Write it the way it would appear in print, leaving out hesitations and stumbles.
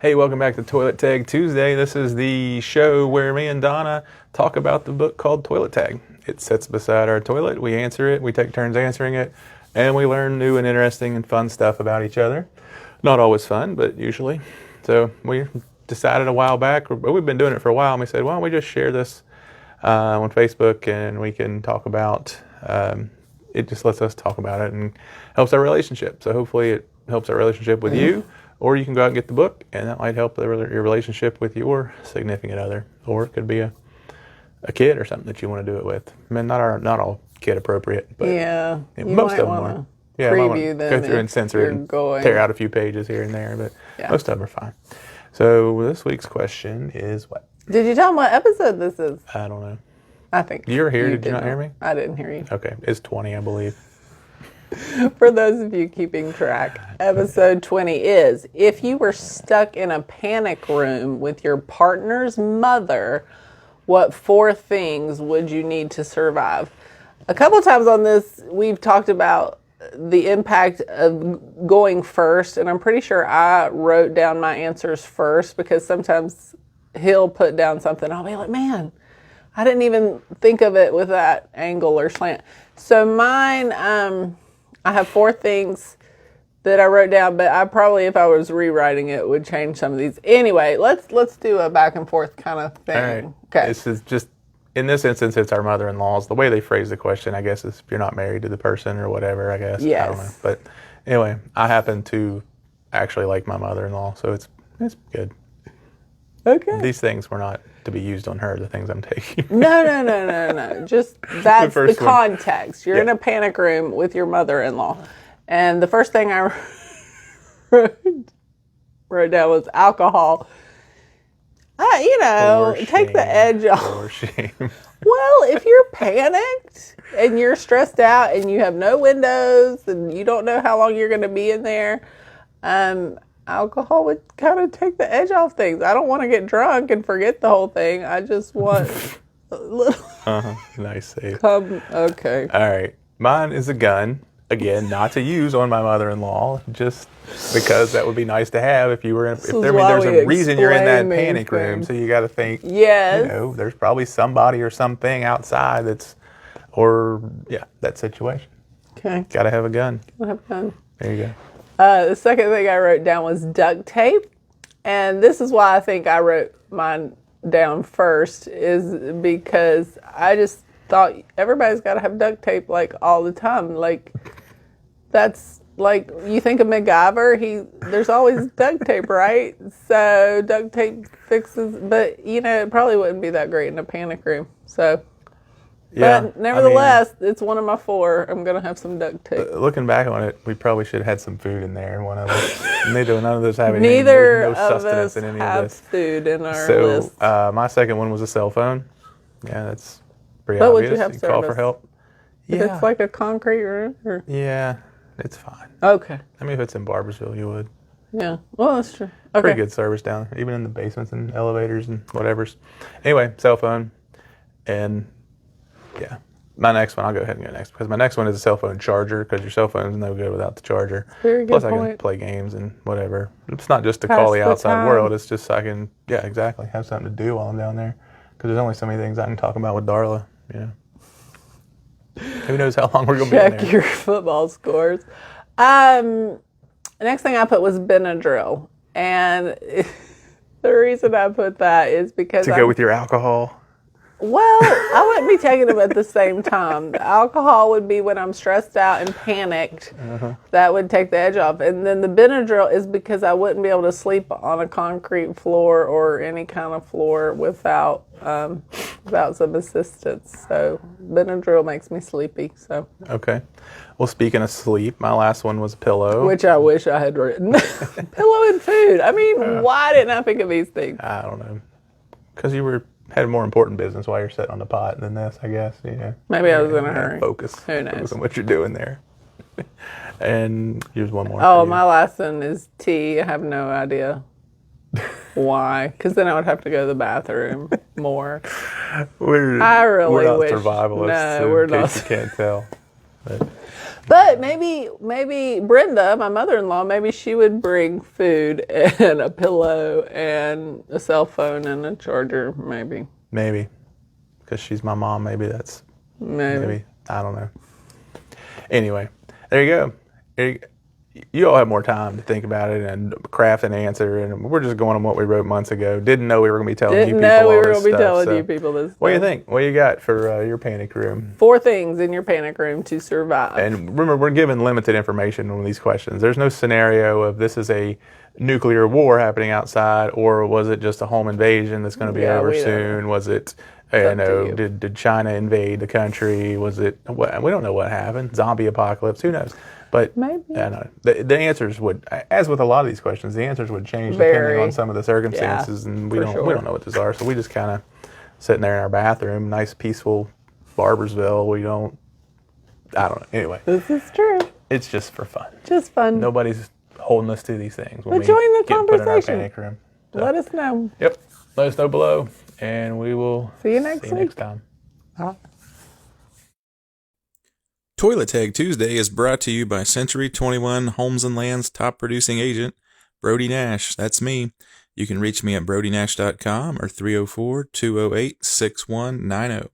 Hey, welcome back to Toilet Tag Tuesday. This is the show where me and Donna talk about the book called Toilet Tag. It sits beside our toilet. We answer it. We take turns answering it. And we learn new and interesting and fun stuff about each other. Not always fun, but usually. So we decided a while back, but we've been doing it for a while, and we said, why don't we just share this on Facebook and we can talk about, it just lets us talk about it and helps our relationship. So hopefully it helps our relationship with you. Or you can go out and get the book, and that might help your relationship with your significant other. Or it could be a kid or something that you want to do it with. I mean, not all kid appropriate, but most of them are. Yeah, preview them. Go through and censor it and tear out a few pages here and there, but most of them are fine. So this week's question is what? Did you tell them what episode this is? I don't know. I think you were here. Did you not hear me? I didn't hear you. Okay, it's 20, I believe. For those of you keeping track, episode 20 is, if you were stuck in a panic room with your partner's mother, what 4 things would you need to survive? A couple times on this, we've talked about the impact of going first, and I'm pretty sure I wrote down my answers first because sometimes he'll put down something, I'll be like, man, I didn't even think of it with that angle or slant. So mine, I have 4 things that I wrote down, but I probably, if I was rewriting it, would change some of these. Anyway, let's do a back and forth kind of thing. All right. Okay. This is just, in this instance, it's our mother-in-laws. The way they phrase the question, I guess, is if you're not married to the person or whatever, I guess. Yes. I don't know. But anyway, I happen to actually like my mother-in-law, so it's good. Okay. These things were not to be used on her, the things I'm taking. No. Just that's the context. You're in a Yeah. panic room with your mother-in-law. And the first thing I wrote down was alcohol. Take the edge off. For shame. Well, if you're panicked and you're stressed out and you have no windows and you don't know how long you're going to be in there, alcohol would kind of take the edge off things. I don't want to get drunk and forget the whole thing. I just want a little. Nice save. Okay. All right. Mine is a gun. Again, not to use on my mother-in-law, just because that would be nice to have if you were in. There's a reason you're in that panic room, so you got to think. Yes. There's probably somebody or something outside that situation. Okay. Got to have a gun. Have fun. There you go. The second thing I wrote down was duct tape, and this is why I think I wrote mine down first, is because I just thought everybody's got to have duct tape like all the time. Like, that's like, you think of MacGyver, there's always duct tape, right? So duct tape fixes, but it probably wouldn't be that great in a panic room. So, Yeah, but nevertheless, it's one of my 4. I'm gonna have some duct tape. Looking back on it, we probably should have had some food in there. One of us. None of those have any. Neither no of sustenance us in any have of this. food in our So list. my second one was a cell phone. Yeah, that's pretty But obvious. would you have call for service? help. If it's like a concrete room? Or? Yeah, it's fine. Okay. I mean, if it's in Barboursville, you would. Yeah. Well, that's true. Okay. Pretty good service down there, even in the basements and elevators and whatever's. Anyway, cell phone. And, yeah. My next one, I'll go ahead and go next, because my next one is a cell phone charger, because your cell phone is no good without the charger. Very good Plus, I can point. play games and whatever. It's not just to Pass call the the outside time. world. It's just so I can, have something to do while I'm down there. Because there's only so many things I can talk about with Darla, Who knows how long we're going to be in Check there. your football scores. The next thing I put was Benadryl. And the reason I put that is because To go with your alcohol. Well, I wouldn't be taking them at the same time. The alcohol would be when I'm stressed out and panicked. That would take the edge off. And then the Benadryl is because I wouldn't be able to sleep on a concrete floor or any kind of floor without some assistance. So Benadryl makes me sleepy. So. Okay. Well, speaking of sleep, my last one was pillow. Which I wish I had written. Pillow and food. I mean, why didn't I think of these things? I don't know. Because you had more important business while you're sitting on the pot than this, I guess. Maybe I was in a hurry. Focus. Who knows? Focus on what you're doing there. And here's one more. Oh, my last one is tea. I have no idea why. Because then I would have to go to the bathroom more. We're I really not wish. survivalists. No, so we're in case not. you can't tell. But But maybe Brenda, my mother-in-law, maybe she would bring food and a pillow and a cell phone and a charger. Maybe. Maybe. Because she's my mom. Maybe that's... Maybe. I don't know. Anyway, there you go. You all have more time to think about it and craft an answer, and we're just going on what we wrote months ago. Didn't know we were going to be telling you people Didn't know we all were this going to be stuff, telling so you people this. What do you think? What do you got for your panic room? 4 things in your panic room to survive. And remember, we're given limited information on these questions. There's no scenario of this is a nuclear war happening outside, or was it just a home invasion that's going to be over soon? Was it, did China invade the country? Was it, we don't know what happened. Zombie apocalypse, who knows? But maybe. The answers would, as with a lot of these questions, the answers would change depending on some of the circumstances, and we don't know what those are. So we just kind of sitting there in our bathroom, nice peaceful Barbersville. I don't know. Anyway, this is true. It's just for fun. Just fun. Nobody's holding us to these things. But join the conversation. Put in our panic room. So, let us know. Yep. Let us know below, and we will see you next week. Next time. Bye. Toilet Tag Tuesday is brought to you by Century 21 Homes and Land's top producing agent, Brody Nash. That's me. You can reach me at brodynash.com or 304-208-6190.